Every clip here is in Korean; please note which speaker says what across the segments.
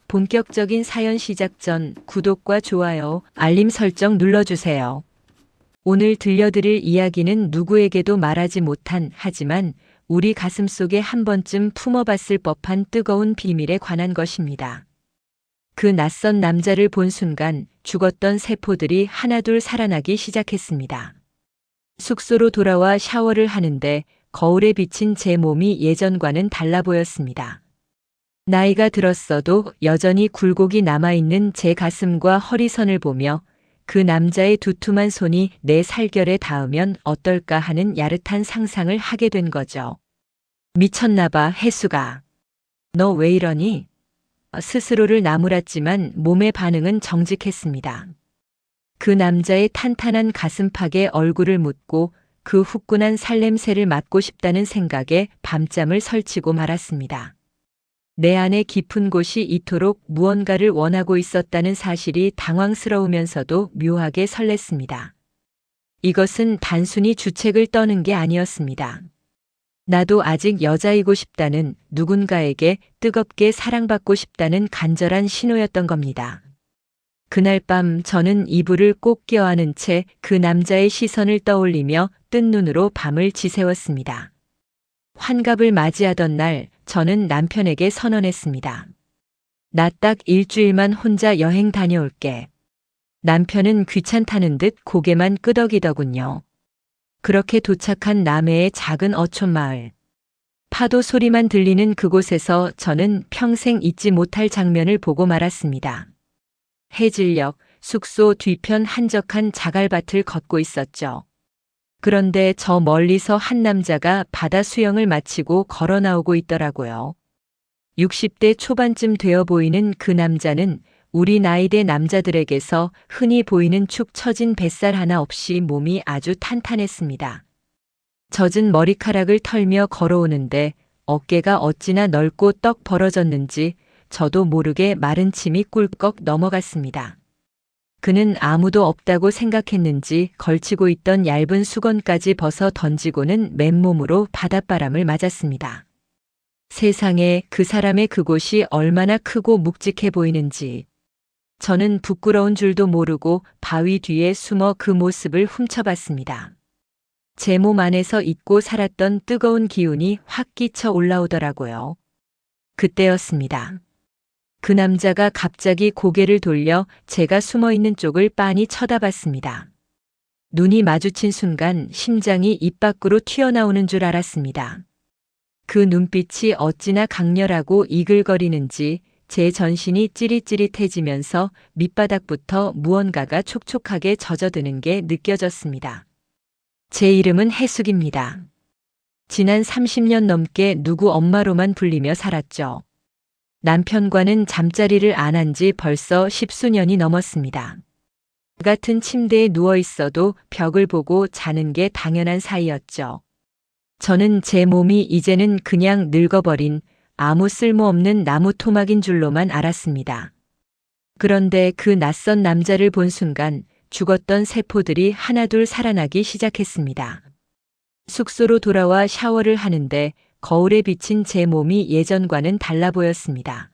Speaker 1: 본격적인 사연 시작 전 구독과 좋아요, 알림 설정 눌러주세요. 오늘 들려드릴 이야기는 누구에게도 말하지 못한 하지만 우리 가슴속에 한 번쯤 품어봤을 법한 뜨거운 비밀에 관한 것입니다. 그 낯선 남자를 본 순간 죽었던 세포들이 하나둘 살아나기 시작했습니다. 숙소로 돌아와 샤워를 하는데 거울에 비친 제 몸이 예전과는 달라 보였습니다. 나이가 들었어도 여전히 굴곡이 남아있는 제 가슴과 허리선을 보며 그 남자의 두툼한 손이 내 살결에 닿으면 어떨까 하는 야릇한 상상을 하게 된 거죠. 미쳤나봐, 혜수가. 너 왜 이러니? 스스로를 나무랐지만 몸의 반응은 정직했습니다. 그 남자의 탄탄한 가슴팍에 얼굴을 묻고 그 후끈한 살냄새를 맡고 싶다는 생각에 밤잠을 설치고 말았습니다. 내 안의 깊은 곳이 이토록 무언가를 원하고 있었다는 사실이 당황스러우면서도 묘하게 설렜습니다. 이것은 단순히 주책을 떠는 게 아니었습니다. 나도 아직 여자이고 싶다는, 누군가에게 뜨겁게 사랑받고 싶다는 간절한 신호였던 겁니다. 그날 밤 저는 이불을 꼭 껴안은 채 그 남자의 시선을 떠올리며 뜬 눈으로 밤을 지새웠습니다. 환갑을 맞이하던 날 저는 남편에게 선언했습니다. 나 딱 일주일만 혼자 여행 다녀올게. 남편은 귀찮다는 듯 고개만 끄덕이더군요. 그렇게 도착한 남해의 작은 어촌 마을. 파도 소리만 들리는 그곳에서 저는 평생 잊지 못할 장면을 보고 말았습니다. 해질녘 숙소 뒤편 한적한 자갈밭을 걷고 있었죠. 그런데 저 멀리서 한 남자가 바다 수영을 마치고 걸어 나오고 있더라고요. 60대 초반쯤 되어 보이는 그 남자는 우리 나이대 남자들에게서 흔히 보이는 축 처진 뱃살 하나 없이 몸이 아주 탄탄했습니다. 젖은 머리카락을 털며 걸어오는데 어깨가 어찌나 넓고 떡 벌어졌는지 저도 모르게 마른 침이 꿀꺽 넘어갔습니다. 그는 아무도 없다고 생각했는지 걸치고 있던 얇은 수건까지 벗어 던지고는 맨몸으로 바닷바람을 맞았습니다. 세상에, 그 사람의 그곳이 얼마나 크고 묵직해 보이는지. 저는 부끄러운 줄도 모르고 바위 뒤에 숨어 그 모습을 훔쳐봤습니다. 제 몸 안에서 잊고 살았던 뜨거운 기운이 확 끼쳐 올라오더라고요. 그때였습니다. 그 남자가 갑자기 고개를 돌려 제가 숨어있는 쪽을 빤히 쳐다봤습니다. 눈이 마주친 순간 심장이 입 밖으로 튀어나오는 줄 알았습니다. 그 눈빛이 어찌나 강렬하고 이글거리는지 제 전신이 찌릿찌릿해지면서 밑바닥부터 무언가가 촉촉하게 젖어드는 게 느껴졌습니다. 제 이름은 혜숙입니다. 지난 30년 넘게 누구 엄마로만 불리며 살았죠. 남편과는 잠자리를 안 한 지 벌써 10수년이 넘었습니다. 같은 침대에 누워 있어도 벽을 보고 자는 게 당연한 사이였죠. 저는 제 몸이 이제는 그냥 늙어버린 아무 쓸모없는 나무 토막인 줄로만 알았습니다. 그런데 그 낯선 남자를 본 순간 죽었던 세포들이 하나둘 살아나기 시작했습니다. 숙소로 돌아와 샤워를 하는데 거울에 비친 제 몸이 예전과는 달라 보였습니다.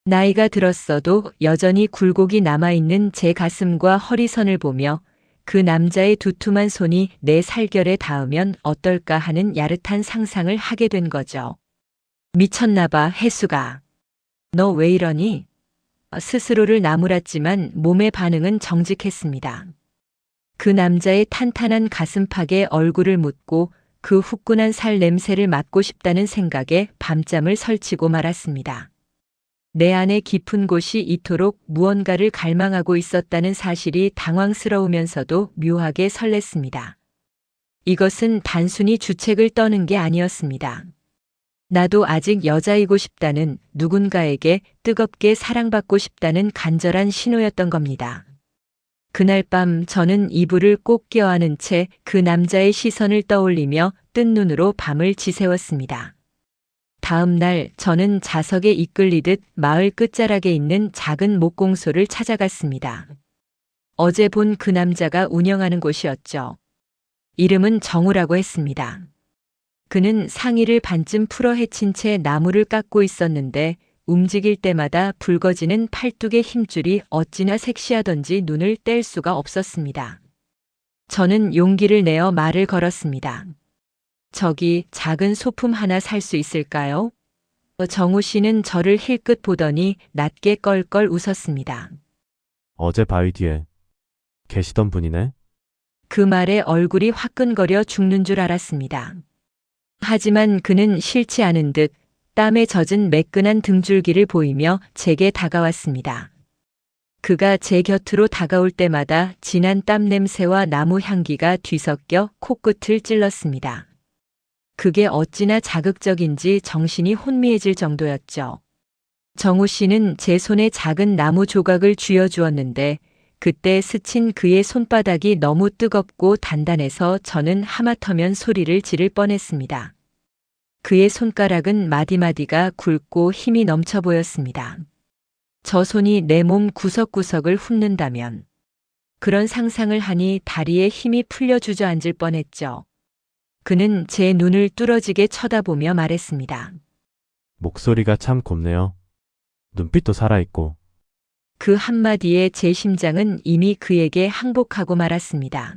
Speaker 1: 나이가 들었어도 여전히 굴곡이 남아있는 제 가슴과 허리선을 보며 그 남자의 두툼한 손이 내 살결에 닿으면 어떨까 하는 야릇한 상상을 하게 된 거죠. 미쳤나봐, 혜수가. 너 왜 이러니? 스스로를 나무랐지만 몸의 반응은 정직했습니다. 그 남자의 탄탄한 가슴팍에 얼굴을 묻고 그 후끈한 살 냄새를 맡고 싶다는 생각에 밤잠을 설치고 말았습니다. 내 안의 깊은 곳이 이토록 무언가를 갈망하고 있었다는 사실이 당황스러우면서도 묘하게 설렜습니다. 이것은 단순히 주책을 떠는 게 아니었습니다. 나도 아직 여자이고 싶다는, 누군가에게 뜨겁게 사랑받고 싶다는 간절한 신호였던 겁니다. 그날 밤 저는 이불을 꼭 껴안은 채 그 남자의 시선을 떠올리며 뜬 눈으로 밤을 지새웠습니다. 다음 날 저는 자석에 이끌리듯 마을 끝자락에 있는 작은 목공소를 찾아갔습니다. 어제 본 그 남자가 운영하는 곳이었죠. 이름은 정우라고 했습니다. 그는 상의를 반쯤 풀어 헤친 채 나무를 깎고 있었는데 움직일 때마다 붉어지는 팔뚝의 힘줄이 어찌나 섹시하던지 눈을 뗄 수가 없었습니다. 저는 용기를 내어 말을 걸었습니다. 저기 작은 소품 하나 살 수 있을까요? 정우 씨는 저를 힐끗 보더니 낮게 껄껄 웃었습니다.
Speaker 2: 어제 바위 뒤에 계시던 분이네?
Speaker 1: 그 말에 얼굴이 화끈거려 죽는 줄 알았습니다. 하지만 그는 싫지 않은 듯 땀에 젖은 매끈한 등줄기를 보이며 제게 다가왔습니다. 그가 제 곁으로 다가올 때마다 진한 땀 냄새와 나무 향기가 뒤섞여 코끝을 찔렀습니다. 그게 어찌나 자극적인지 정신이 혼미해질 정도였죠. 정우 씨는 제 손에 작은 나무 조각을 쥐어주었는데 그때 스친 그의 손바닥이 너무 뜨겁고 단단해서 저는 하마터면 소리를 지를 뻔했습니다. 그의 손가락은 마디마디가 굵고 힘이 넘쳐 보였습니다. 저 손이 내 몸 구석구석을 훑는다면 그런 상상을 하니 다리에 힘이 풀려 주저앉을 뻔했죠. 그는 제 눈을 뚫어지게 쳐다보며 말했습니다.
Speaker 2: 목소리가 참 곱네요. 눈빛도 살아있고.
Speaker 1: 그 한마디에 제 심장은 이미 그에게 항복하고 말았습니다.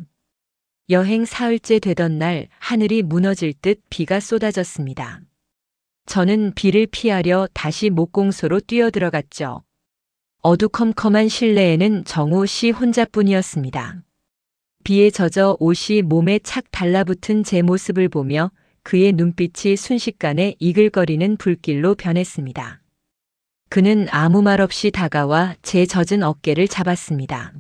Speaker 1: 여행 사흘째 되던 날 하늘이 무너질 듯 비가 쏟아졌습니다. 저는 비를 피하려 다시 목공소로 뛰어들어갔죠. 어두컴컴한 실내에는 정우 씨 혼자뿐이었습니다. 비에 젖어 옷이 몸에 착 달라붙은 제 모습을 보며 그의 눈빛이 순식간에 이글거리는 불길로 변했습니다. 그는 아무 말 없이 다가와 제 젖은 어깨를 잡았습니다.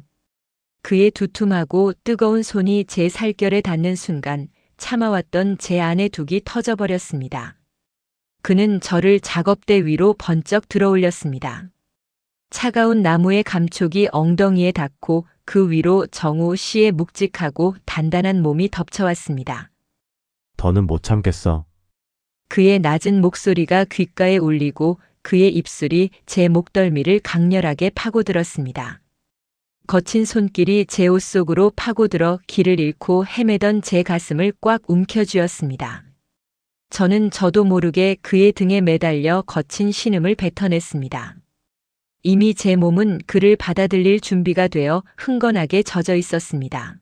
Speaker 1: 그의 두툼하고 뜨거운 손이 제 살결에 닿는 순간 참아왔던 제 안의 둑이 터져버렸습니다. 그는 저를 작업대 위로 번쩍 들어올렸습니다. 차가운 나무의 감촉이 엉덩이에 닿고 그 위로 정우 씨의 묵직하고 단단한 몸이 덮쳐왔습니다.
Speaker 2: 더는 못 참겠어.
Speaker 1: 그의 낮은 목소리가 귓가에 울리고 그의 입술이 제 목덜미를 강렬하게 파고들었습니다. 거친 손길이 제 옷 속으로 파고들어 길을 잃고 헤매던 제 가슴을 꽉 움켜쥐었습니다. 저는 저도 모르게 그의 등에 매달려 거친 신음을 뱉어냈습니다. 이미 제 몸은 그를 받아들일 준비가 되어 흥건하게 젖어 있었습니다.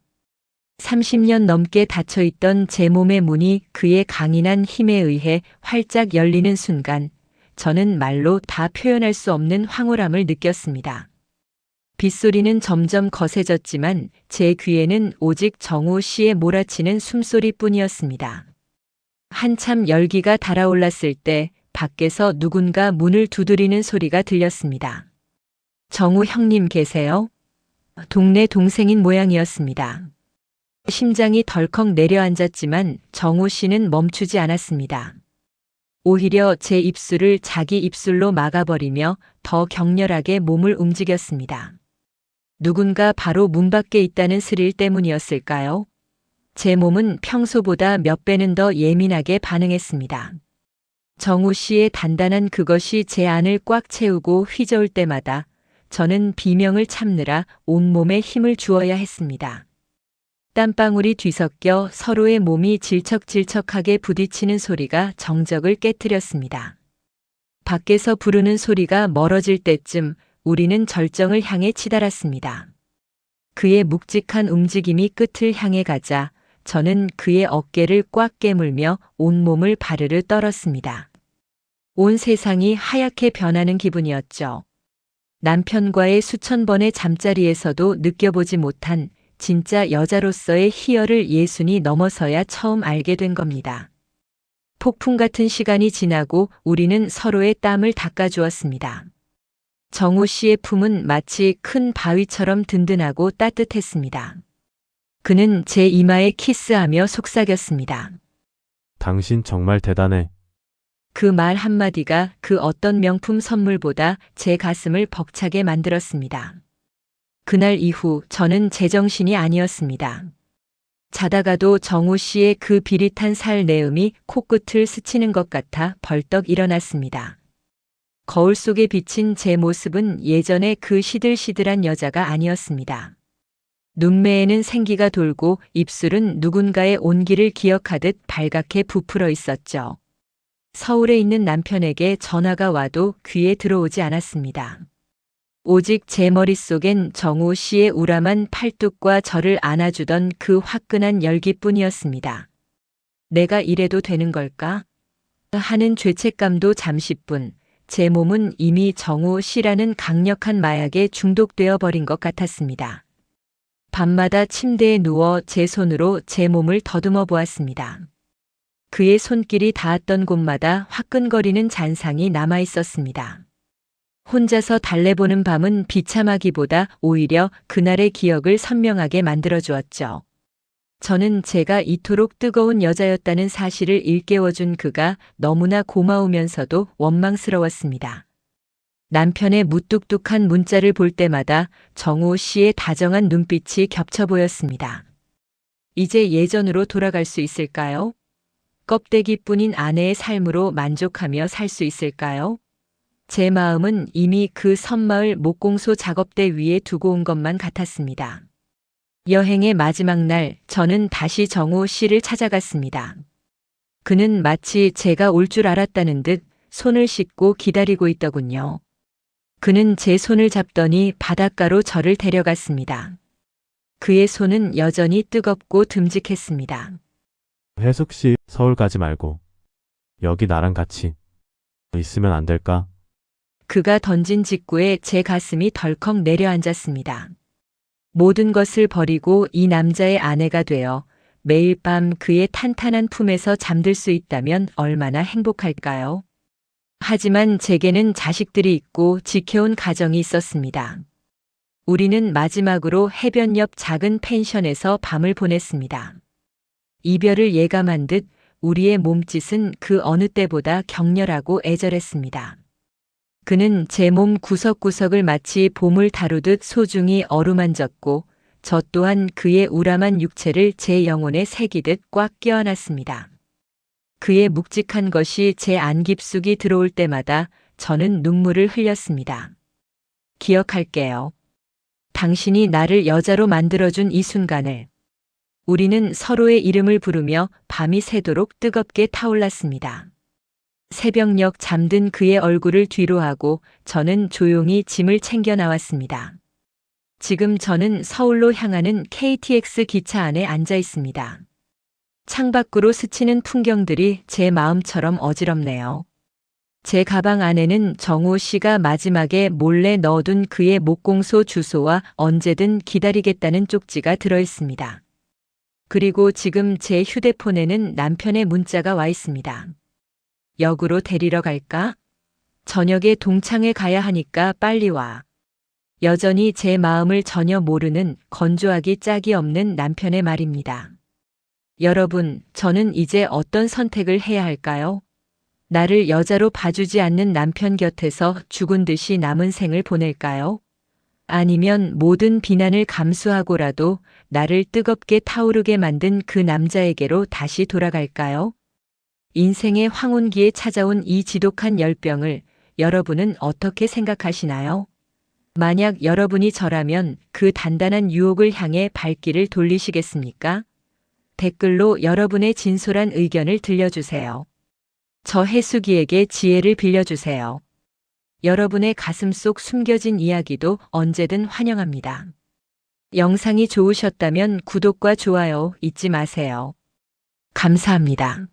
Speaker 1: 30년 넘게 닫혀있던 제 몸의 문이 그의 강인한 힘에 의해 활짝 열리는 순간 저는 말로 다 표현할 수 없는 황홀함을 느꼈습니다. 빗소리는 점점 거세졌지만 제 귀에는 오직 정우 씨의 몰아치는 숨소리뿐이었습니다. 한참 열기가 달아올랐을 때 밖에서 누군가 문을 두드리는 소리가 들렸습니다. 정우 형님 계세요? 동네 동생인 모양이었습니다. 심장이 덜컥 내려앉았지만 정우 씨는 멈추지 않았습니다. 오히려 제 입술을 자기 입술로 막아버리며 더 격렬하게 몸을 움직였습니다. 누군가 바로 문 밖에 있다는 스릴 때문이었을까요? 제 몸은 평소보다 몇 배는 더 예민하게 반응했습니다. 정우 씨의 단단한 그것이 제 안을 꽉 채우고 휘저을 때마다 저는 비명을 참느라 온몸에 힘을 주어야 했습니다. 땀방울이 뒤섞여 서로의 몸이 질척질척하게 부딪히는 소리가 정적을 깨트렸습니다. 밖에서 부르는 소리가 멀어질 때쯤 우리는 절정을 향해 치달았습니다. 그의 묵직한 움직임이 끝을 향해 가자 저는 그의 어깨를 꽉 깨물며 온몸을 바르르 떨었습니다. 온 세상이 하얗게 변하는 기분이었죠. 남편과의 수천 번의 잠자리에서도 느껴보지 못한 진짜 여자로서의 희열을 예순이 넘어서야 처음 알게 된 겁니다. 폭풍 같은 시간이 지나고 우리는 서로의 땀을 닦아주었습니다. 정우 씨의 품은 마치 큰 바위처럼 든든하고 따뜻했습니다. 그는 제 이마에 키스하며 속삭였습니다.
Speaker 2: 당신 정말 대단해.
Speaker 1: 그 말 한마디가 그 어떤 명품 선물보다 제 가슴을 벅차게 만들었습니다. 그날 이후 저는 제정신이 아니었습니다. 자다가도 정우 씨의 그 비릿한 살 내음이 코끝을 스치는 것 같아 벌떡 일어났습니다. 거울 속에 비친 제 모습은 예전의 그 시들시들한 여자가 아니었습니다. 눈매에는 생기가 돌고 입술은 누군가의 온기를 기억하듯 발갛게 부풀어 있었죠. 서울에 있는 남편에게 전화가 와도 귀에 들어오지 않았습니다. 오직 제 머릿속엔 정우 씨의 우람한 팔뚝과 저를 안아주던 그 화끈한 열기뿐이었습니다. 내가 이래도 되는 걸까? 하는 죄책감도 잠시뿐, 제 몸은 이미 정우 씨라는 강력한 마약에 중독되어 버린 것 같았습니다. 밤마다 침대에 누워 제 손으로 제 몸을 더듬어 보았습니다. 그의 손길이 닿았던 곳마다 화끈거리는 잔상이 남아 있었습니다. 혼자서 달래보는 밤은 비참하기보다 오히려 그날의 기억을 선명하게 만들어 주었죠. 저는 제가 이토록 뜨거운 여자였다는 사실을 일깨워준 그가 너무나 고마우면서도 원망스러웠습니다. 남편의 무뚝뚝한 문자를 볼 때마다 정우 씨의 다정한 눈빛이 겹쳐 보였습니다. 이제 예전으로 돌아갈 수 있을까요? 껍데기뿐인 아내의 삶으로 만족하며 살 수 있을까요? 제 마음은 이미 그 섬마을 목공소 작업대 위에 두고 온 것만 같았습니다. 여행의 마지막 날, 저는 다시 정우 씨를 찾아갔습니다. 그는 마치 제가 올 줄 알았다는 듯 손을 씻고 기다리고 있더군요. 그는 제 손을 잡더니 바닷가로 저를 데려갔습니다. 그의 손은 여전히 뜨겁고 듬직했습니다.
Speaker 2: 혜숙 씨, 서울 가지 말고 여기 나랑 같이 있으면 안 될까?
Speaker 1: 그가 던진 직구에 제 가슴이 덜컥 내려앉았습니다. 모든 것을 버리고 이 남자의 아내가 되어 매일 밤 그의 탄탄한 품에서 잠들 수 있다면 얼마나 행복할까요? 하지만 제게는 자식들이 있고 지켜온 가정이 있었습니다. 우리는 마지막으로 해변 옆 작은 펜션에서 밤을 보냈습니다. 이별을 예감한 듯 우리의 몸짓은 그 어느 때보다 격렬하고 애절했습니다. 그는 제 몸 구석구석을 마치 보물 다루듯 소중히 어루만졌고 저 또한 그의 우람한 육체를 제 영혼에 새기듯 꽉 껴안았습니다. 그의 묵직한 것이 제 안 깊숙이 들어올 때마다 저는 눈물을 흘렸습니다. 기억할게요. 당신이 나를 여자로 만들어준 이 순간을. 우리는 서로의 이름을 부르며 밤이 새도록 뜨겁게 타올랐습니다. 새벽녘 잠든 그의 얼굴을 뒤로하고 저는 조용히 짐을 챙겨 나왔습니다. 지금 저는 서울로 향하는 KTX 기차 안에 앉아 있습니다. 창밖으로 스치는 풍경들이 제 마음처럼 어지럽네요. 제 가방 안에는 정우 씨가 마지막에 몰래 넣어둔 그의 목공소 주소와 언제든 기다리겠다는 쪽지가 들어 있습니다. 그리고 지금 제 휴대폰에는 남편의 문자가 와 있습니다. 역으로 데리러 갈까? 저녁에 동창회 가야 하니까 빨리 와. 여전히 제 마음을 전혀 모르는 건조하기 짝이 없는 남편의 말입니다. 여러분, 저는 이제 어떤 선택을 해야 할까요? 나를 여자로 봐주지 않는 남편 곁에서 죽은 듯이 남은 생을 보낼까요? 아니면 모든 비난을 감수하고라도 나를 뜨겁게 타오르게 만든 그 남자에게로 다시 돌아갈까요? 인생의 황혼기에 찾아온 이 지독한 열병을 여러분은 어떻게 생각하시나요? 만약 여러분이 저라면 그 단단한 유혹을 향해 발길을 돌리시겠습니까? 댓글로 여러분의 진솔한 의견을 들려주세요. 저 해수기에게 지혜를 빌려주세요. 여러분의 가슴속 숨겨진 이야기도 언제든 환영합니다. 영상이 좋으셨다면 구독과 좋아요 잊지 마세요. 감사합니다.